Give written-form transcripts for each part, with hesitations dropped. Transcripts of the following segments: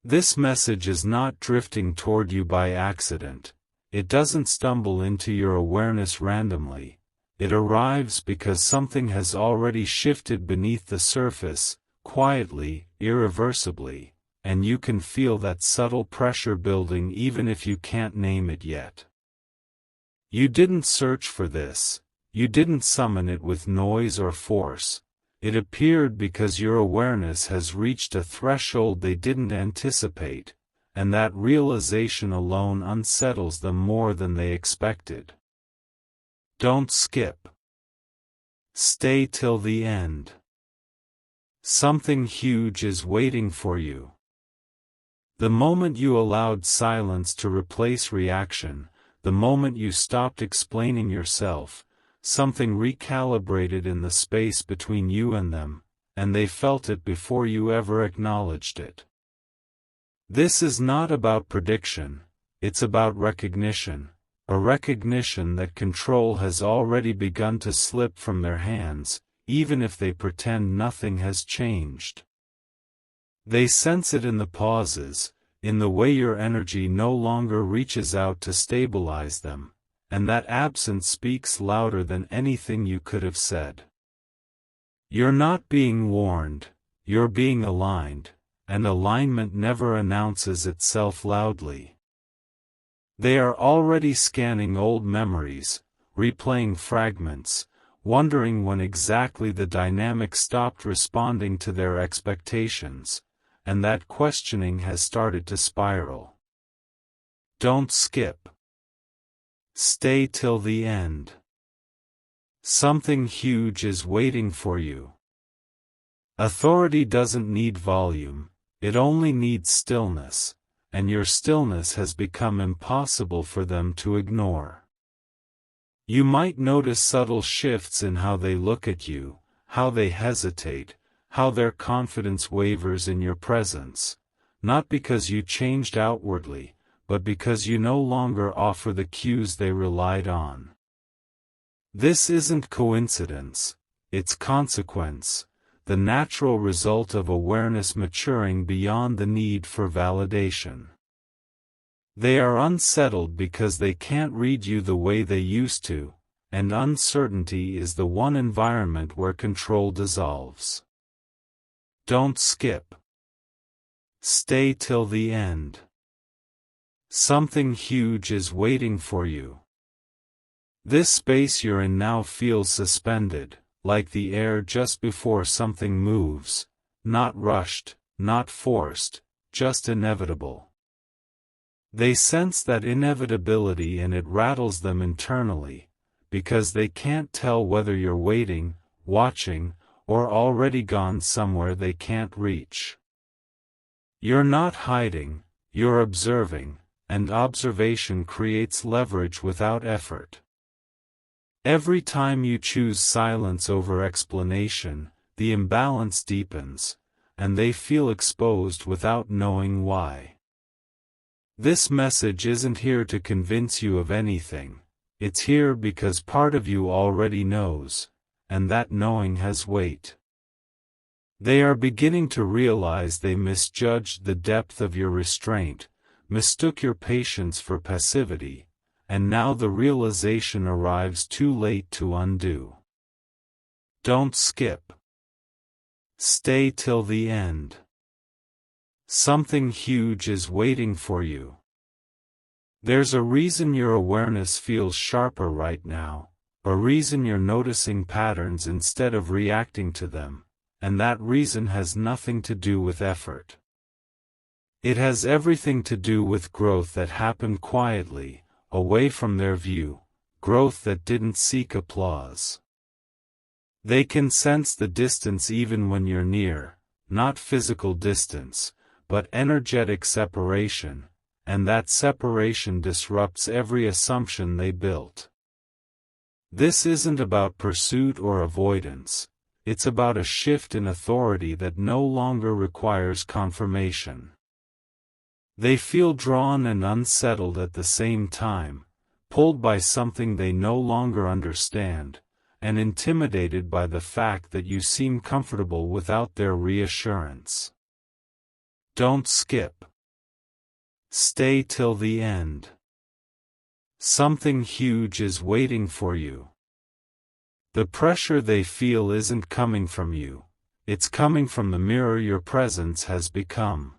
This message is not drifting toward you by accident. It doesn't stumble into your awareness randomly. It arrives because something has already shifted beneath the surface, quietly, irreversibly, and you can feel that subtle pressure building even if you can't name it yet. You didn't search for this. You didn't summon it with noise or force. It appeared because your awareness has reached a threshold they didn't anticipate, and that realization alone unsettles them more than they expected. Don't skip. Stay till the end. Something huge is waiting for you. The moment you allowed silence to replace reaction, the moment you stopped explaining yourself, something recalibrated in the space between you and them, and they felt it before you ever acknowledged it. This is not about prediction, it's about recognition, a recognition that control has already begun to slip from their hands, even if they pretend nothing has changed. They sense it in the pauses, in the way your energy no longer reaches out to stabilize them, and that absence speaks louder than anything you could have said. You're not being warned, you're being aligned, and alignment never announces itself loudly. They are already scanning old memories, replaying fragments, wondering when exactly the dynamic stopped responding to their expectations, and that questioning has started to spiral. Don't skip. Stay till the end. Something huge is waiting for you. Authority doesn't need volume, it only needs stillness, and your stillness has become impossible for them to ignore. You might notice subtle shifts in how they look at you, how they hesitate, how their confidence wavers in your presence, not because you changed outwardly, but because you no longer offer the cues they relied on. This isn't coincidence, it's consequence, the natural result of awareness maturing beyond the need for validation. They are unsettled because they can't read you the way they used to, and uncertainty is the one environment where control dissolves. Don't skip. Stay till the end. Something huge is waiting for you. This space you're in now feels suspended, like the air just before something moves, not rushed, not forced, just inevitable. They sense that inevitability and it rattles them internally, because they can't tell whether you're waiting, watching, or already gone somewhere they can't reach. You're not hiding, you're observing, and observation creates leverage without effort. Every time you choose silence over explanation, the imbalance deepens, and they feel exposed without knowing why. This message isn't here to convince you of anything, it's here because part of you already knows, and that knowing has weight. They are beginning to realize they misjudged the depth of your restraint, mistook your patience for passivity, and now the realization arrives too late to undo. Don't skip. Stay till the end. Something huge is waiting for you. There's a reason your awareness feels sharper right now, a reason you're noticing patterns instead of reacting to them, and that reason has nothing to do with effort. It has everything to do with growth that happened quietly, away from their view, growth that didn't seek applause. They can sense the distance even when you're near, not physical distance, but energetic separation, and that separation disrupts every assumption they built. This isn't about pursuit or avoidance, it's about a shift in authority that no longer requires confirmation. They feel drawn and unsettled at the same time, pulled by something they no longer understand, and intimidated by the fact that you seem comfortable without their reassurance. Don't skip. Stay till the end. Something huge is waiting for you. The pressure they feel isn't coming from you, it's coming from the mirror your presence has become.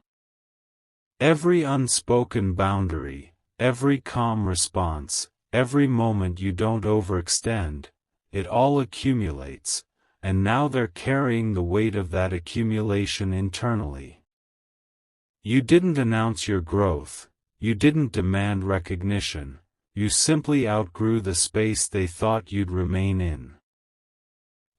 Every unspoken boundary, every calm response, every moment you don't overextend, it all accumulates, and now they're carrying the weight of that accumulation internally. You didn't announce your growth, you didn't demand recognition, you simply outgrew the space they thought you'd remain in.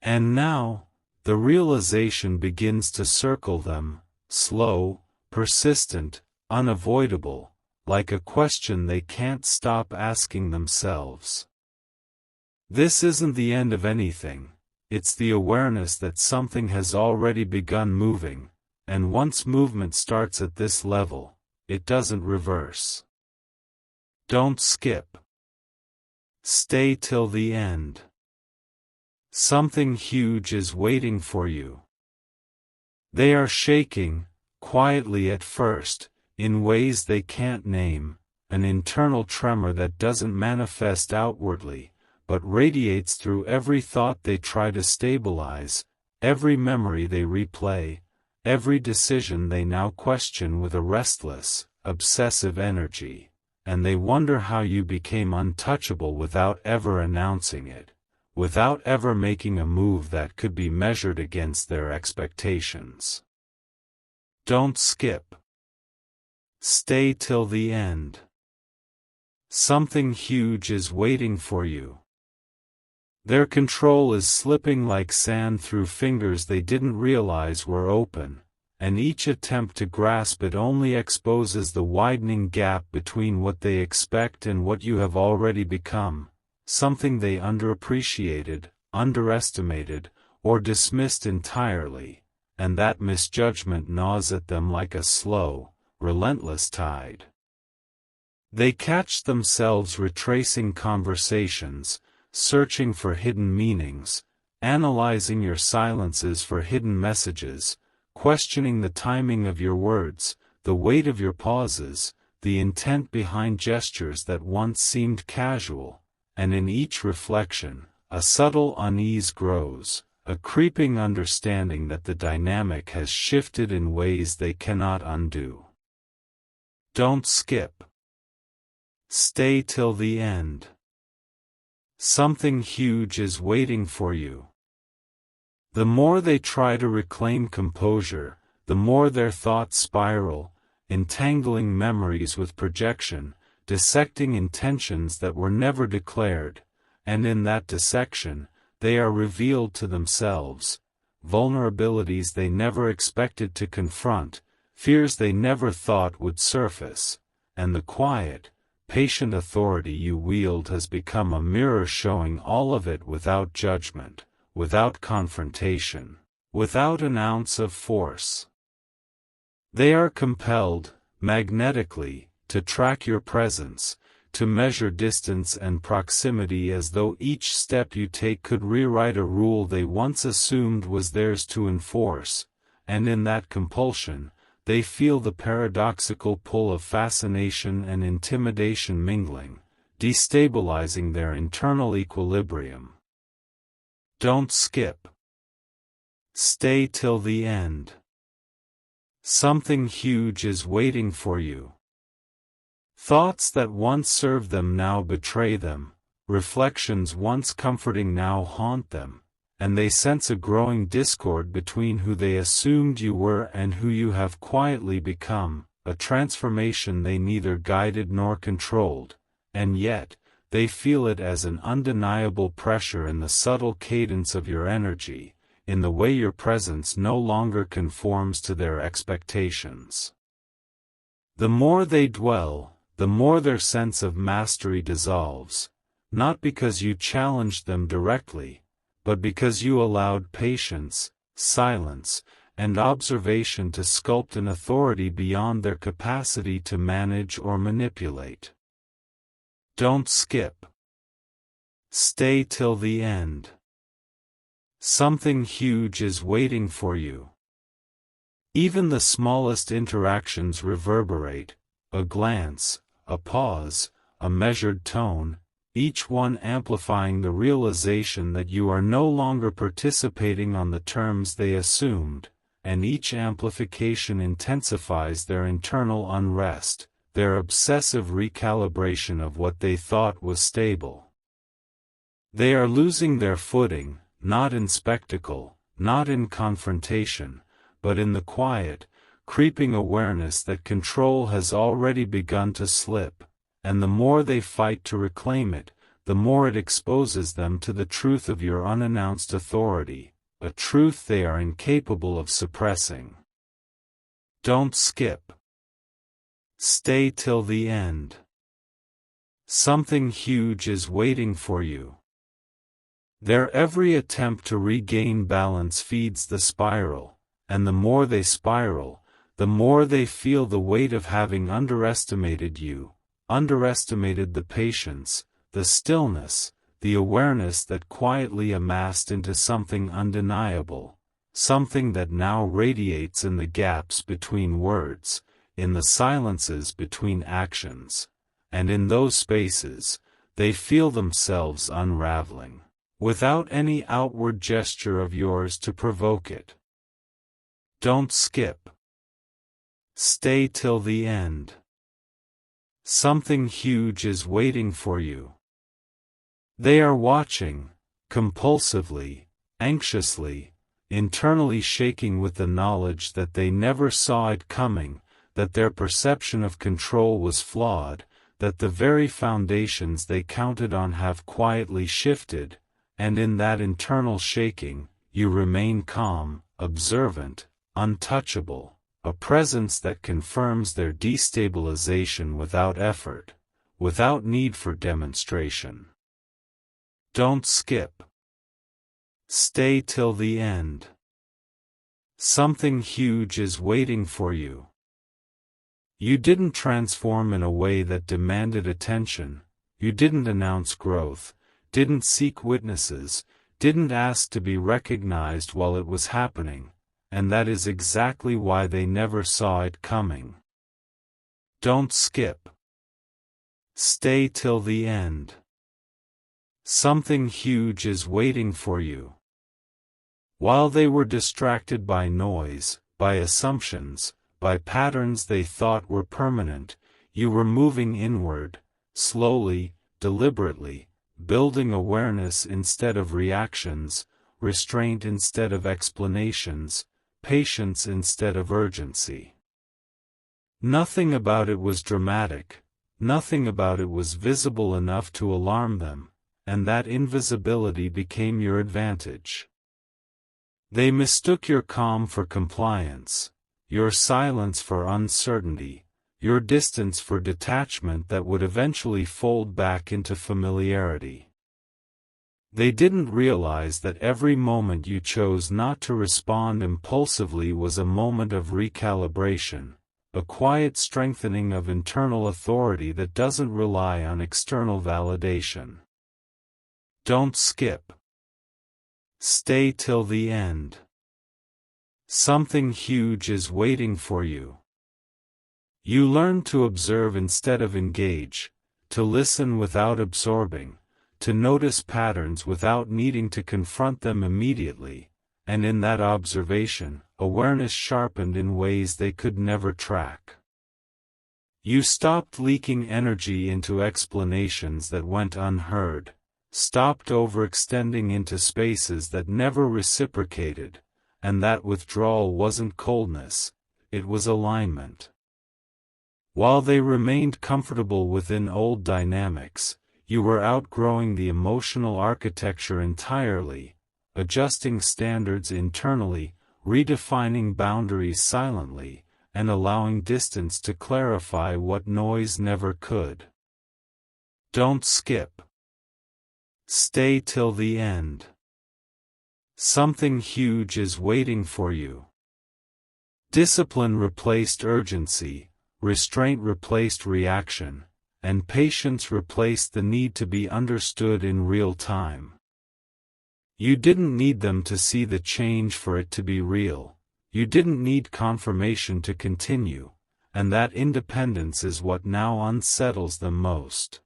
And now, the realization begins to circle them, slow, persistent, unavoidable, like a question they can't stop asking themselves. This isn't the end of anything, it's the awareness that something has already begun moving, and once movement starts at this level, it doesn't reverse. Don't skip. Stay till the end. Something huge is waiting for you. They are shaking, quietly at first, in ways they can't name, an internal tremor that doesn't manifest outwardly, but radiates through every thought they try to stabilize, every memory they replay, every decision they now question with a restless, obsessive energy, and they wonder how you became untouchable without ever announcing it, without ever making a move that could be measured against their expectations. Don't skip. Stay till the end. Something huge is waiting for you. Their control is slipping like sand through fingers they didn't realize were open, and each attempt to grasp it only exposes the widening gap between what they expect and what you have already become, something they underappreciated, underestimated, or dismissed entirely, and that misjudgment gnaws at them like a slow, relentless tide. They catch themselves retracing conversations, searching for hidden meanings, analyzing your silences for hidden messages, questioning the timing of your words, the weight of your pauses, the intent behind gestures that once seemed casual, and in each reflection, a subtle unease grows, a creeping understanding that the dynamic has shifted in ways they cannot undo. Don't skip. Stay till the end. Something huge is waiting for you. The more they try to reclaim composure, the more their thoughts spiral, entangling memories with projection, dissecting intentions that were never declared, and in that dissection, they are revealed to themselves, vulnerabilities they never expected to confront, fears they never thought would surface, and the quiet, patient authority you wield has become a mirror showing all of it without judgment, without confrontation, without an ounce of force. They are compelled, magnetically, to track your presence, to measure distance and proximity as though each step you take could rewrite a rule they once assumed was theirs to enforce, and in that compulsion, they feel the paradoxical pull of fascination and intimidation mingling, destabilizing their internal equilibrium. Don't skip. Stay till the end. Something huge is waiting for you. Thoughts that once served them now betray them, reflections once comforting now haunt them, and they sense a growing discord between who they assumed you were and who you have quietly become, a transformation they neither guided nor controlled, and yet, they feel it as an undeniable pressure in the subtle cadence of your energy, in the way your presence no longer conforms to their expectations. The more they dwell, the more their sense of mastery dissolves, not because you challenged them directly, but because you allowed patience, silence, and observation to sculpt an authority beyond their capacity to manage or manipulate. Don't skip. Stay till the end. Something huge is waiting for you. Even the smallest interactions reverberate, a glance, a pause, a measured tone, each one amplifying the realization that you are no longer participating on the terms they assumed, and each amplification intensifies their internal unrest, their obsessive recalibration of what they thought was stable. They are losing their footing, not in spectacle, not in confrontation, but in the quiet, creeping awareness that control has already begun to slip, and the more they fight to reclaim it, the more it exposes them to the truth of your unannounced authority, a truth they are incapable of suppressing. Don't skip. Stay till the end. Something huge is waiting for you. Their every attempt to regain balance feeds the spiral, and the more they spiral, the more they feel the weight of having underestimated you, underestimated the patience, the stillness, the awareness that quietly amassed into something undeniable, something that now radiates in the gaps between words, in the silences between actions, and in those spaces, they feel themselves unraveling, without any outward gesture of yours to provoke it. Don't skip. Stay till the end. Something huge is waiting for you. They are watching, compulsively, anxiously, internally shaking with the knowledge that they never saw it coming, that their perception of control was flawed, that the very foundations they counted on have quietly shifted, and in that internal shaking, you remain calm, observant, untouchable, a presence that confirms their destabilization without effort, without need for demonstration. Don't skip. Stay till the end. Something huge is waiting for you. You didn't transform in a way that demanded attention, you didn't announce growth, didn't seek witnesses, didn't ask to be recognized while it was happening, and that is exactly why they never saw it coming. Don't skip. Stay till the end. Something huge is waiting for you. While they were distracted by noise, by assumptions, by patterns they thought were permanent, you were moving inward, slowly, deliberately, building awareness instead of reactions, restraint instead of explanations, patience instead of urgency. Nothing about it was dramatic, nothing about it was visible enough to alarm them, and that invisibility became your advantage. They mistook your calm for compliance, your silence for uncertainty, your distance for detachment that would eventually fold back into familiarity. They didn't realize that every moment you chose not to respond impulsively was a moment of recalibration, a quiet strengthening of internal authority that doesn't rely on external validation. Don't skip. Stay till the end. Something huge is waiting for you. You learn to observe instead of engage, to listen without absorbing, to notice patterns without needing to confront them immediately, and in that observation, awareness sharpened in ways they could never track. You stopped leaking energy into explanations that went unheard, stopped overextending into spaces that never reciprocated, and that withdrawal wasn't coldness, it was alignment. While they remained comfortable within old dynamics, you were outgrowing the emotional architecture entirely, adjusting standards internally, redefining boundaries silently, and allowing distance to clarify what noise never could. Don't skip. Stay till the end. Something huge is waiting for you. Discipline replaced urgency, restraint replaced reaction, and patience replaced the need to be understood in real time. You didn't need them to see the change for it to be real, you didn't need confirmation to continue, and that independence is what now unsettles them most.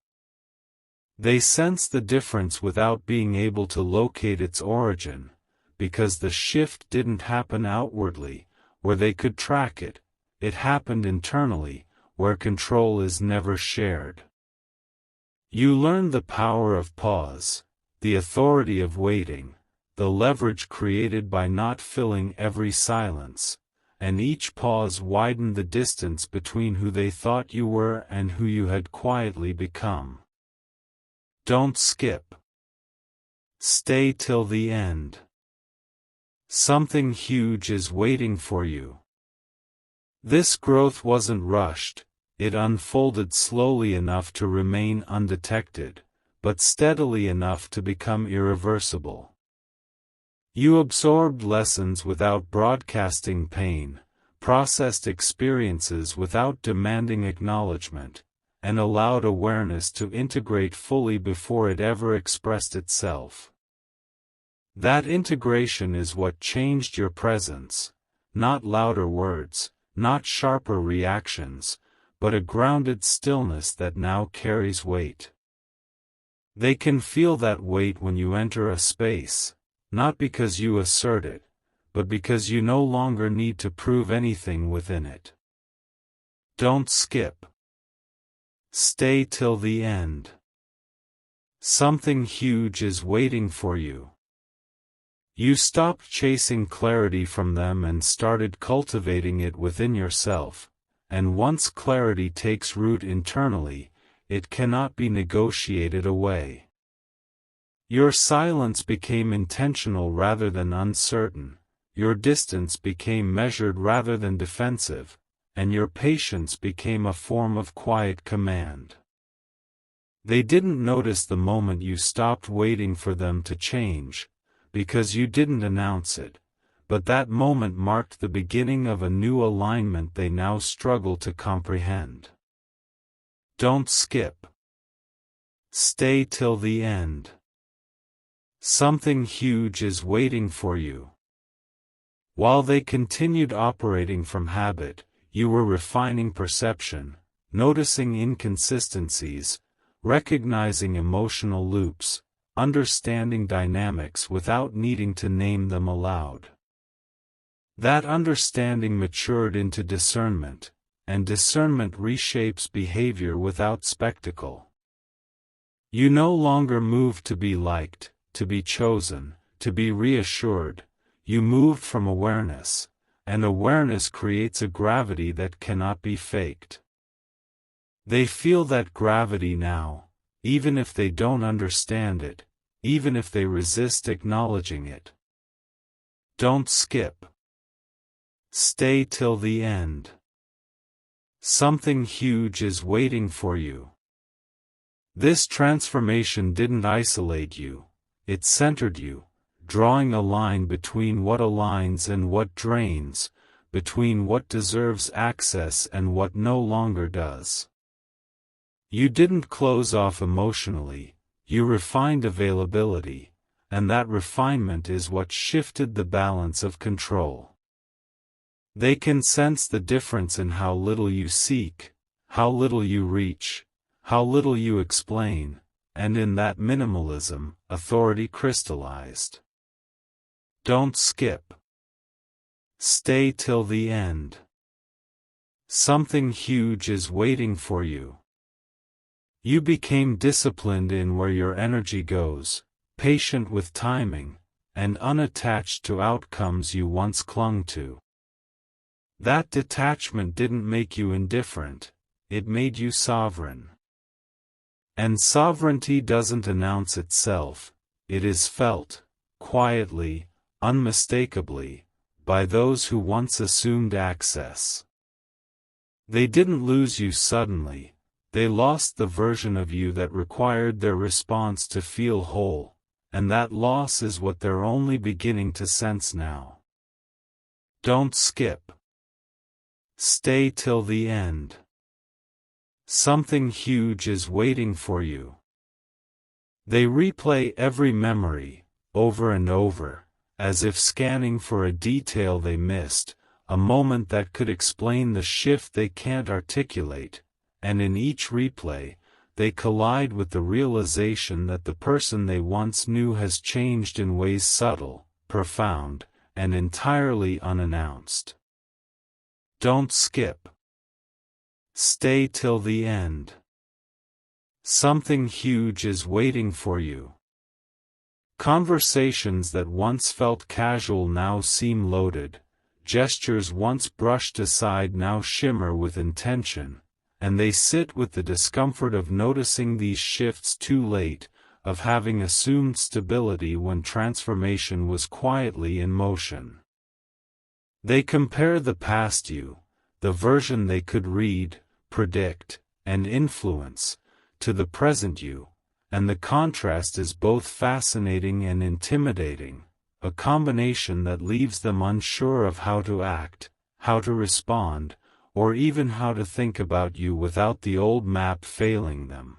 They sense the difference without being able to locate its origin, because the shift didn't happen outwardly, where they could track it. It happened internally, where control is never shared. You learn the power of pause, the authority of waiting, the leverage created by not filling every silence, and each pause widened the distance between who they thought you were and who you had quietly become. Don't skip. Stay till the end. Something huge is waiting for you. This growth wasn't rushed, it unfolded slowly enough to remain undetected, but steadily enough to become irreversible. You absorbed lessons without broadcasting pain, processed experiences without demanding acknowledgement, and allowed awareness to integrate fully before it ever expressed itself. That integration is what changed your presence, not louder words, not sharper reactions, but a grounded stillness that now carries weight. They can feel that weight when you enter a space, not because you assert it, but because you no longer need to prove anything within it. Don't skip. Stay till the end. Something huge is waiting for you. You stopped chasing clarity from them and started cultivating it within yourself, and once clarity takes root internally, it cannot be negotiated away. Your silence became intentional rather than uncertain, your distance became measured rather than defensive, and your patience became a form of quiet command. They didn't notice the moment you stopped waiting for them to change, because you didn't announce it, but that moment marked the beginning of a new alignment they now struggle to comprehend. Don't skip. Stay till the end. Something huge is waiting for you. While they continued operating from habit, you were refining perception, noticing inconsistencies, recognizing emotional loops, understanding dynamics without needing to name them aloud. That understanding matured into discernment, and discernment reshapes behavior without spectacle. You no longer moved to be liked, to be chosen, to be reassured, you moved from awareness, and awareness creates a gravity that cannot be faked. They feel that gravity now, even if they don't understand it, even if they resist acknowledging it. Don't skip. Stay till the end. Something huge is waiting for you. This transformation didn't isolate you, it centered you, drawing a line between what aligns and what drains, between what deserves access and what no longer does. You didn't close off emotionally, you refined availability, and that refinement is what shifted the balance of control. They can sense the difference in how little you seek, how little you reach, how little you explain, and in that minimalism, authority crystallized. Don't skip. Stay till the end. Something huge is waiting for you. You became disciplined in where your energy goes, patient with timing, and unattached to outcomes you once clung to. That detachment didn't make you indifferent, it made you sovereign. And sovereignty doesn't announce itself, it is felt, quietly, unmistakably, by those who once assumed access. They didn't lose you suddenly. They lost the version of you that required their response to feel whole, and that loss is what they're only beginning to sense now. Don't skip. Stay till the end. Something huge is waiting for you. They replay every memory, over and over, as if scanning for a detail they missed, a moment that could explain the shift they can't articulate, and in each replay, they collide with the realization that the person they once knew has changed in ways subtle, profound, and entirely unannounced. Don't skip. Stay till the end. Something huge is waiting for you. Conversations that once felt casual now seem loaded, gestures once brushed aside now shimmer with intention, and they sit with the discomfort of noticing these shifts too late, of having assumed stability when transformation was quietly in motion. They compare the past you, the version they could read, predict, and influence, to the present you, and the contrast is both fascinating and intimidating, a combination that leaves them unsure of how to act, how to respond, or even how to think about you without the old map failing them.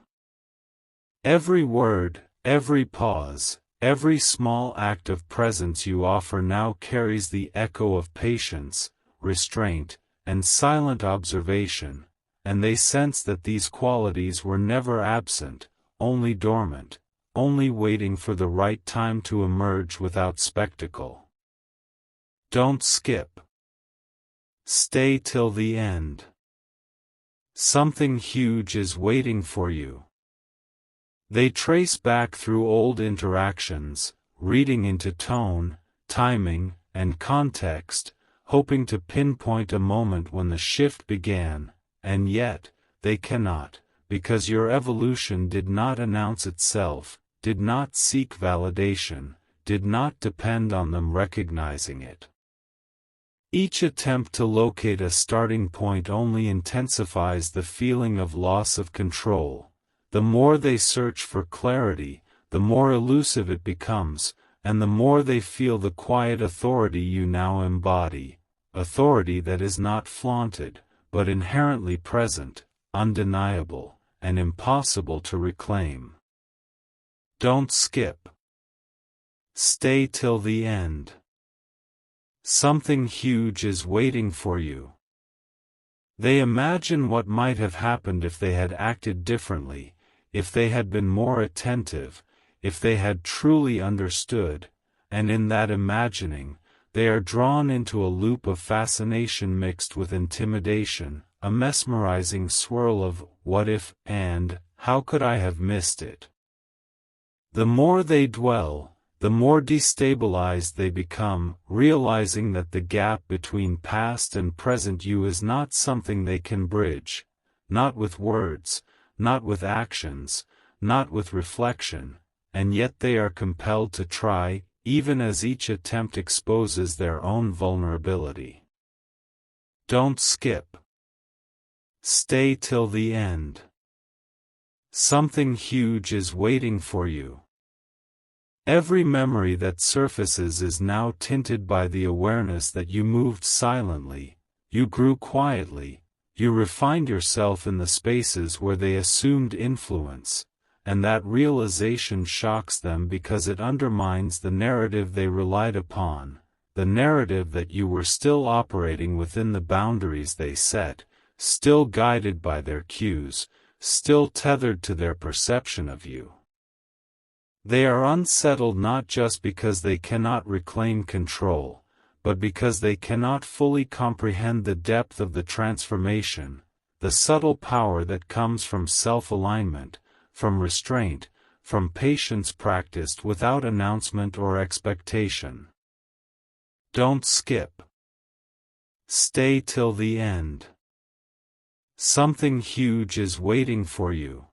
Every word, every pause, every small act of presence you offer now carries the echo of patience, restraint, and silent observation, and they sense that these qualities were never absent, only dormant, only waiting for the right time to emerge without spectacle. Don't skip. Stay till the end. Something huge is waiting for you. They trace back through old interactions, reading into tone, timing, and context, hoping to pinpoint a moment when the shift began, and yet, they cannot, because your evolution did not announce itself, did not seek validation, did not depend on them recognizing it. Each attempt to locate a starting point only intensifies the feeling of loss of control. The more they search for clarity, the more elusive it becomes, and the more they feel the quiet authority you now embody, authority that is not flaunted, but inherently present, undeniable, and impossible to reclaim. Don't skip. Stay till the end. Something huge is waiting for you. They imagine what might have happened if they had acted differently, if they had been more attentive, if they had truly understood, and in that imagining, they are drawn into a loop of fascination mixed with intimidation, a mesmerizing swirl of what if and how could I have missed it. The more they dwell, the more destabilized they become, realizing that the gap between past and present you is not something they can bridge, not with words, not with actions, not with reflection, and yet they are compelled to try, even as each attempt exposes their own vulnerability. Don't skip. Stay till the end. Something huge is waiting for you. Every memory that surfaces is now tinted by the awareness that you moved silently, you grew quietly, you refined yourself in the spaces where they assumed influence, and that realization shocks them because it undermines the narrative they relied upon, the narrative that you were still operating within the boundaries they set, still guided by their cues, still tethered to their perception of you. They are unsettled not just because they cannot reclaim control, but because they cannot fully comprehend the depth of the transformation, the subtle power that comes from self-alignment, from restraint, from patience practiced without announcement or expectation. Don't skip. Stay till the end. Something huge is waiting for you.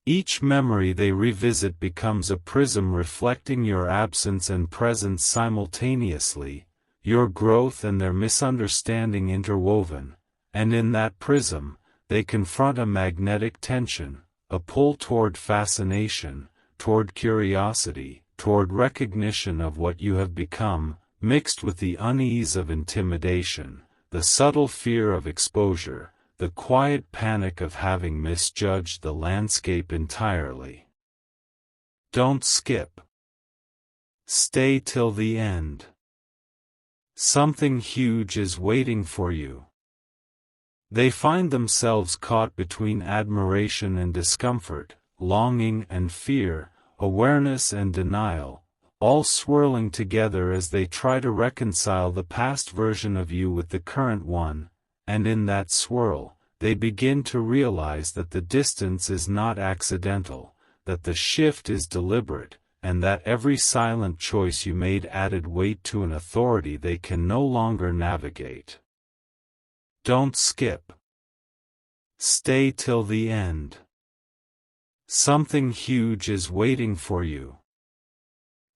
Each memory they revisit becomes a prism reflecting your absence and presence simultaneously, your growth and their misunderstanding interwoven, and in that prism, they confront a magnetic tension, a pull toward fascination, toward curiosity, toward recognition of what you have become, mixed with the unease of intimidation, the subtle fear of exposure, the quiet panic of having misjudged the landscape entirely. Don't skip. Stay till the end. Something huge is waiting for you. They find themselves caught between admiration and discomfort, longing and fear, awareness and denial, all swirling together as they try to reconcile the past version of you with the current one, and in that swirl, they begin to realize that the distance is not accidental, that the shift is deliberate, and that every silent choice you made added weight to an authority they can no longer navigate. Don't skip. Stay till the end. Something huge is waiting for you.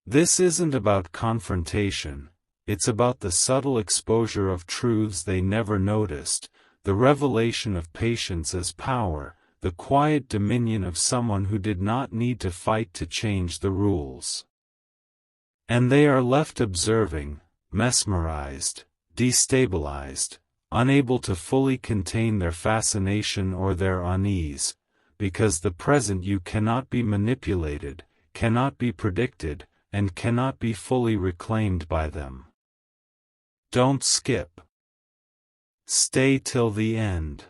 This isn't about confrontation, it's about the subtle exposure of truths they never noticed, the revelation of patience as power, the quiet dominion of someone who did not need to fight to change the rules. And they are left observing, mesmerized, destabilized, unable to fully contain their fascination or their unease, because the present you cannot be manipulated, cannot be predicted, and cannot be fully reclaimed by them. Don't skip. Stay till the end.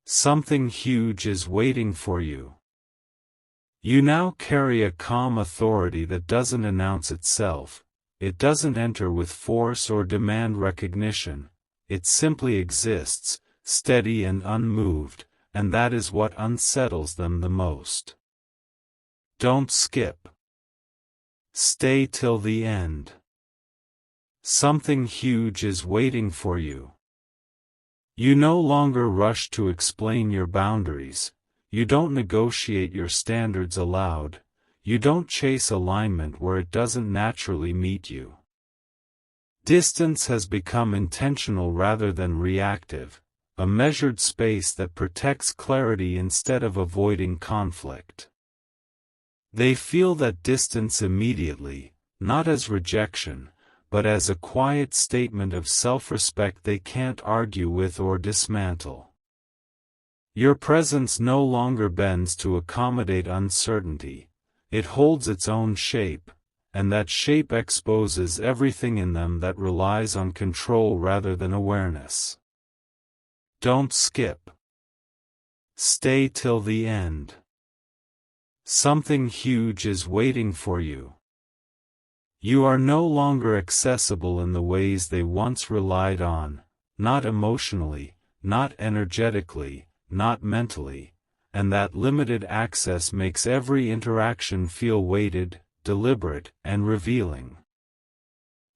Something huge is waiting for you. You now carry a calm authority that doesn't announce itself, it doesn't enter with force or demand recognition, it simply exists, steady and unmoved, and that is what unsettles them the most. Don't skip. Stay till the end. Something huge is waiting for you. You no longer rush to explain your boundaries, you don't negotiate your standards aloud, you don't chase alignment where it doesn't naturally meet you. Distance has become intentional rather than reactive, a measured space that protects clarity instead of avoiding conflict. They feel that distance immediately, not as rejection, but as a quiet statement of self-respect they can't argue with or dismantle. Your presence no longer bends to accommodate uncertainty, it holds its own shape, and that shape exposes everything in them that relies on control rather than awareness. Don't skip. Stay till the end. Something huge is waiting for you. You are no longer accessible in the ways they once relied on, not emotionally, not energetically, not mentally, and that limited access makes every interaction feel weighted, deliberate, and revealing.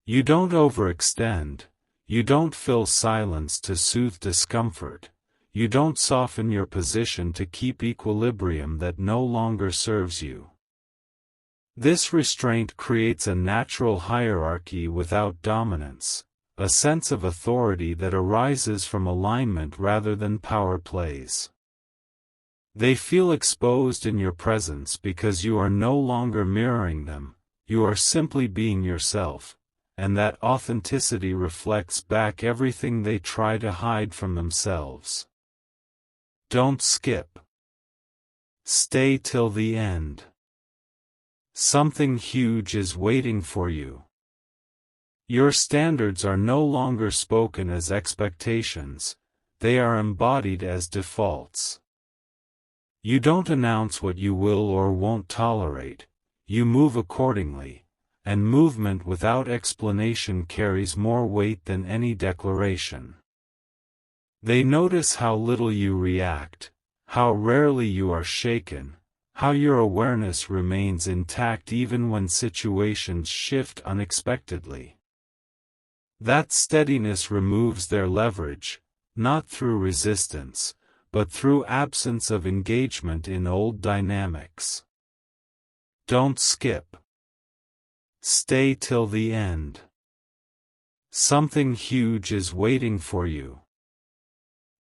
You don't overextend, you don't fill silence to soothe discomfort, you don't soften your position to keep equilibrium that no longer serves you. This restraint creates a natural hierarchy without dominance, a sense of authority that arises from alignment rather than power plays. They feel exposed in your presence because you are no longer mirroring them, you are simply being yourself, and that authenticity reflects back everything they try to hide from themselves. Don't skip. Stay till the end. Something huge is waiting for you. Your standards are no longer spoken as expectations, they are embodied as defaults. You don't announce what you will or won't tolerate, you move accordingly, and movement without explanation carries more weight than any declaration. They notice how little you react, how rarely you are shaken, how your awareness remains intact even when situations shift unexpectedly. That steadiness removes their leverage, not through resistance, but through absence of engagement in old dynamics. Don't skip. Stay till the end. Something huge is waiting for you.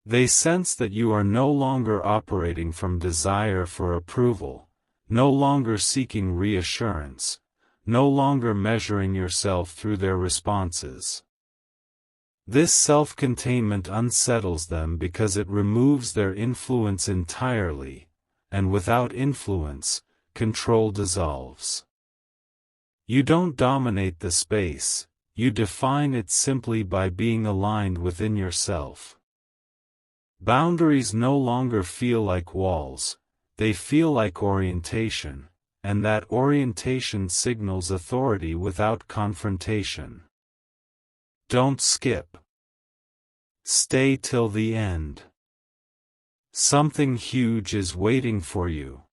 They sense that you are no longer operating from desire for approval, no longer seeking reassurance, no longer measuring yourself through their responses. This self-containment unsettles them because it removes their influence entirely, and without influence, control dissolves. You don't dominate the space, You define it simply by being aligned within yourself. Boundaries no longer feel like walls, they feel like orientation, and that orientation signals authority without confrontation. Don't skip. Stay till the end. Something huge is waiting for you.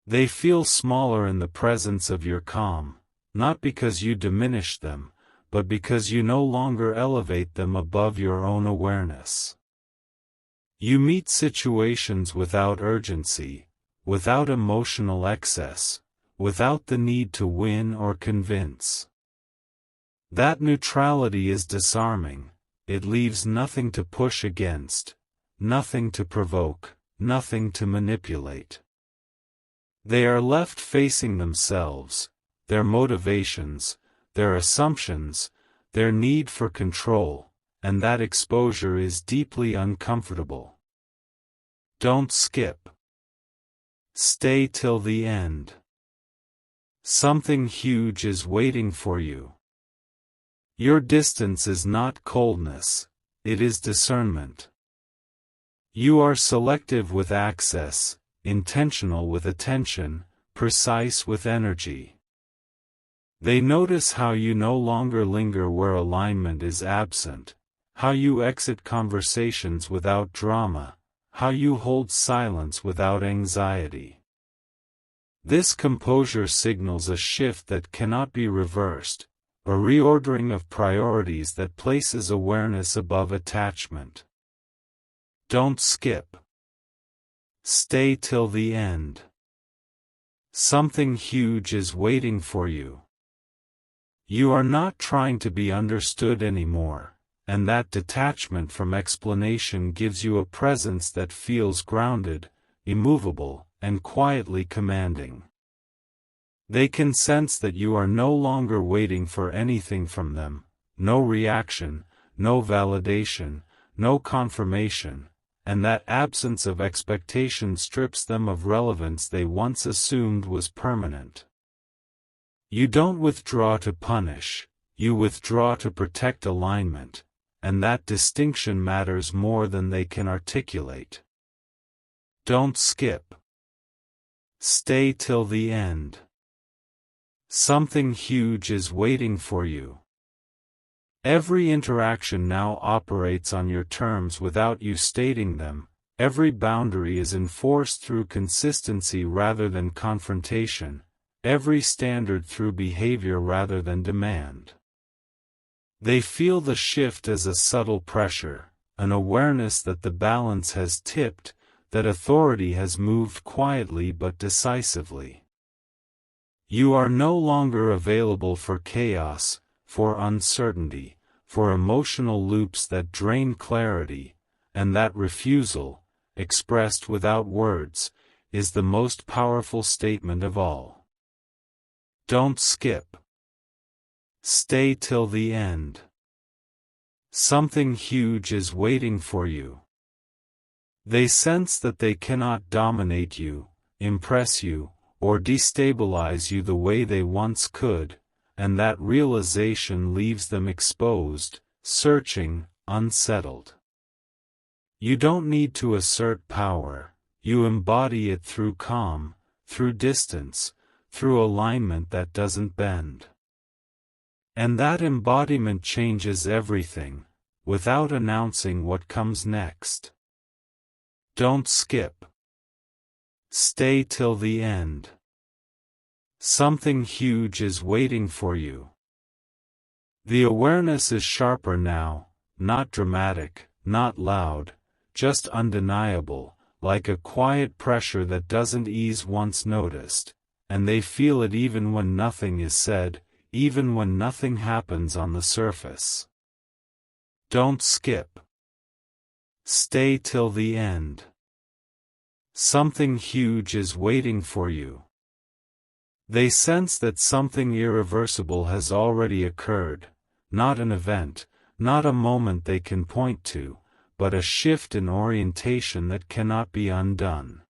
They feel smaller in the presence of your calm, not because you diminish them, but because you no longer elevate them above your own awareness. You meet situations without urgency, without emotional excess, without the need to win or convince. That neutrality is disarming. It leaves nothing to push against, nothing to provoke, nothing to manipulate. They are left facing themselves, their motivations, their assumptions, their need for control, and that exposure is deeply uncomfortable. Don't skip. Stay till the end. Something huge is waiting for you. Your distance is not coldness, it is discernment. You are selective with access, intentional with attention, precise with energy. They notice how you no longer linger where alignment is absent, how you exit conversations without drama, how you hold silence without anxiety. This composure signals a shift that cannot be reversed, a reordering of priorities that places awareness above attachment. Don't skip. Stay till the end. Something huge is waiting for you. You are not trying to be understood anymore, and that detachment from explanation gives you a presence that feels grounded, immovable, and quietly commanding. They can sense that you are no longer waiting for anything from them, no reaction, no validation, no confirmation, and that absence of expectation strips them of relevance they once assumed was permanent. You don't withdraw to punish, you withdraw to protect alignment, and that distinction matters more than they can articulate. Don't skip. Stay till the end. Something huge is waiting for you. Every interaction now operates on your terms without you stating them, every boundary is enforced through consistency rather than confrontation, every standard through behavior rather than demand. They feel the shift as a subtle pressure, an awareness that the balance has tipped, that authority has moved quietly but decisively. You are no longer available for chaos, for uncertainty, for emotional loops that drain clarity, and that refusal, expressed without words, is the most powerful statement of all. Don't skip. Stay till the end. Something huge is waiting for you. They sense that they cannot dominate you, impress you, or destabilize you the way they once could, and that realization leaves them exposed, searching, unsettled. You don't need to assert power, you embody it through calm, through distance, through alignment that doesn't bend. And that embodiment changes everything, without announcing what comes next. Don't skip. Stay till the end. Something huge is waiting for you. The awareness is sharper now, not dramatic, not loud, just undeniable, like a quiet pressure that doesn't ease once noticed, and they feel it even when nothing is said, even when nothing happens on the surface. Don't skip. Stay till the end. Something huge is waiting for you. They sense that something irreversible has already occurred, not an event, not a moment they can point to, but a shift in orientation that cannot be undone.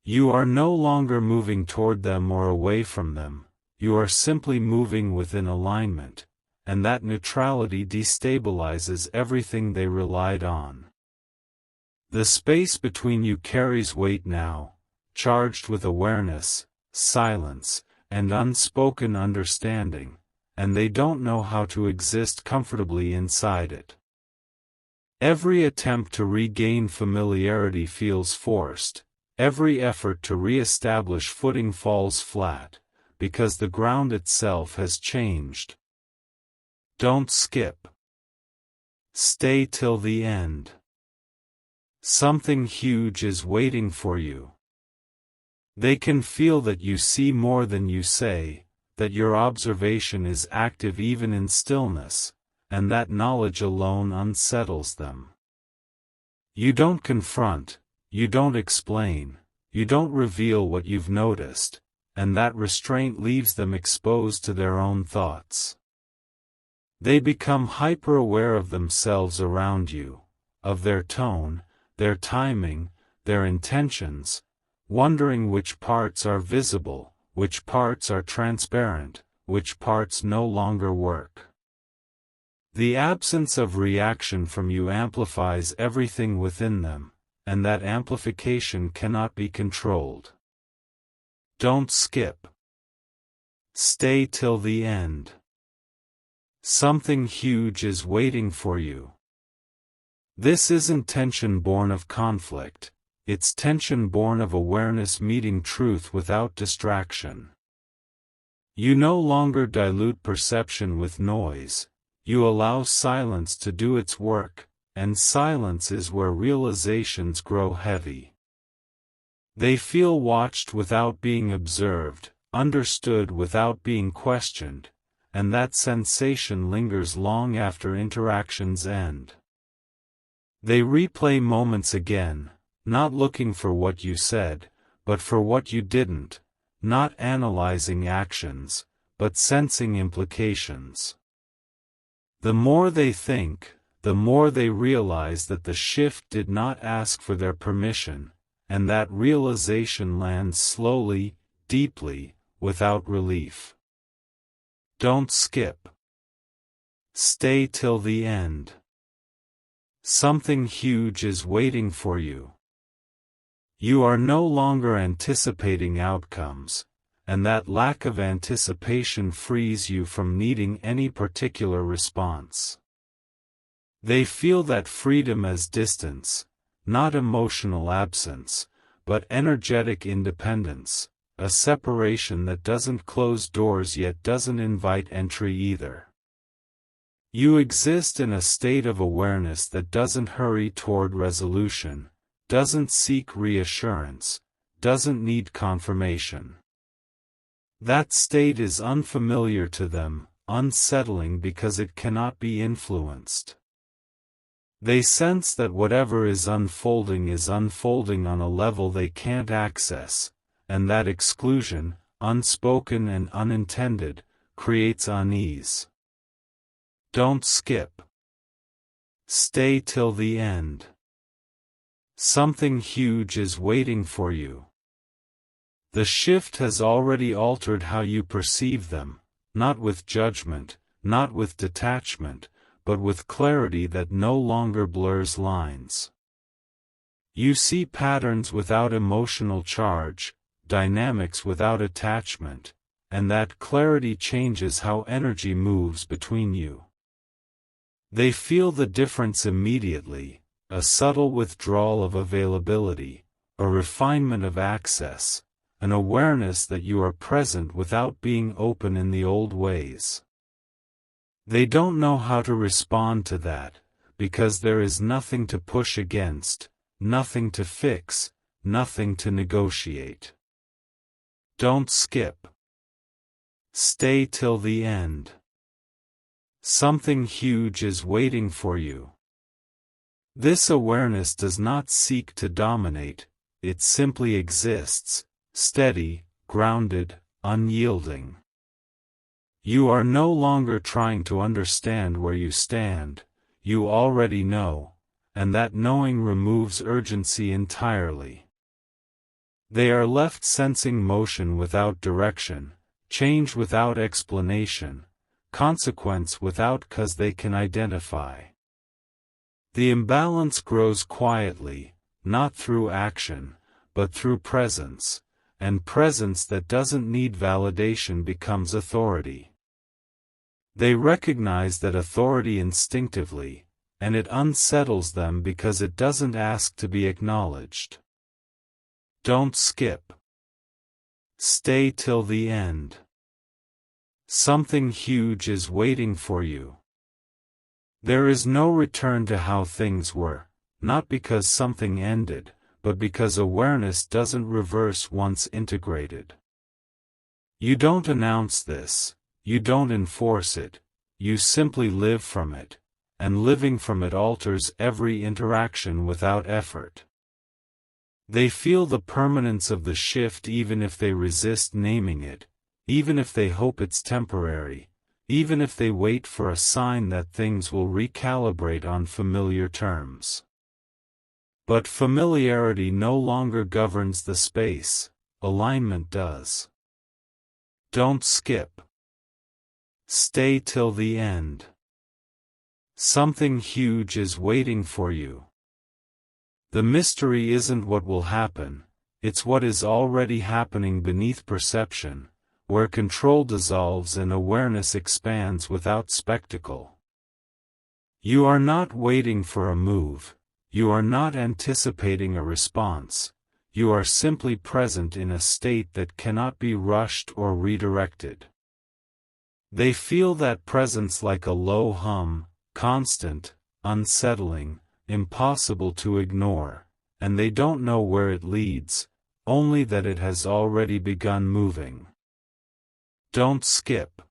You are no longer moving toward them or away from them, you are simply moving within alignment, and that neutrality destabilizes everything they relied on. The space between you carries weight now, charged with awareness, silence, and unspoken understanding, and they don't know how to exist comfortably inside it. Every attempt to regain familiarity feels forced, every effort to re-establish footing falls flat, because the ground itself has changed. Don't skip. Stay till the end. Something huge is waiting for you. They can feel that you see more than you say, that your observation is active even in stillness, and that knowledge alone unsettles them. You don't confront, you don't explain, you don't reveal what you've noticed, and that restraint leaves them exposed to their own thoughts. They become hyper-aware of themselves around you, of their tone, their timing, their intentions, wondering which parts are visible, which parts are transparent, which parts no longer work. The absence of reaction from you amplifies everything within them, and that amplification cannot be controlled. Don't skip. Stay till the end. Something huge is waiting for you. This isn't tension born of conflict, it's tension born of awareness meeting truth without distraction. You no longer dilute perception with noise, you allow silence to do its work, and silence is where realizations grow heavy. They feel watched without being observed, understood without being questioned, and that sensation lingers long after interactions end. They replay moments again, not looking for what you said, but for what you didn't, not analyzing actions, but sensing implications. The more they think, the more they realize that the shift did not ask for their permission, and that realization lands slowly, deeply, without relief. Don't skip. Stay till the end. Something huge is waiting for you. You are no longer anticipating outcomes, and that lack of anticipation frees you from needing any particular response. They feel that freedom as distance, not emotional absence, but energetic independence, a separation that doesn't close doors yet doesn't invite entry either. You exist in a state of awareness that doesn't hurry toward resolution, doesn't seek reassurance, doesn't need confirmation. That state is unfamiliar to them, unsettling because it cannot be influenced. They sense that whatever is unfolding on a level they can't access, and that exclusion, unspoken and unintended, creates unease. Don't skip. Stay till the end. Something huge is waiting for you. The shift has already altered how you perceive them, not with judgment, not with detachment, but with clarity that no longer blurs lines. You see patterns without emotional charge, dynamics without attachment, and that clarity changes how energy moves between you. They feel the difference immediately, a subtle withdrawal of availability, a refinement of access, an awareness that you are present without being open in the old ways. They don't know how to respond to that, because there is nothing to push against, nothing to fix, nothing to negotiate. Don't skip. Stay till the end. Something huge is waiting for you. This awareness does not seek to dominate, it simply exists, steady, grounded, unyielding. You are no longer trying to understand where you stand, you already know, and that knowing removes urgency entirely. They are left sensing motion without direction, change without explanation, consequence without cause they can identify. The imbalance grows quietly, not through action, but through presence, and presence that doesn't need validation becomes authority. They recognize that authority instinctively, and it unsettles them because it doesn't ask to be acknowledged. Don't skip. Stay till the end. Something huge is waiting for you. There is no return to how things were, not because something ended, but because awareness doesn't reverse once integrated. You don't announce this, you don't enforce it, you simply live from it, and living from it alters every interaction without effort. They feel the permanence of the shift even if they resist naming it, even if they hope it's temporary, even if they wait for a sign that things will recalibrate on familiar terms. But familiarity no longer governs the space, alignment does. Don't skip. Stay till the end. Something huge is waiting for you. The mystery isn't what will happen, it's what is already happening beneath perception, where control dissolves and awareness expands without spectacle. You are not waiting for a move, you are not anticipating a response, you are simply present in a state that cannot be rushed or redirected. They feel that presence like a low hum, constant, unsettling, impossible to ignore, and they don't know where it leads, only that it has already begun moving. Don't skip.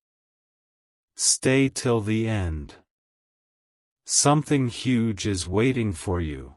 Stay till the end. Something huge is waiting for you.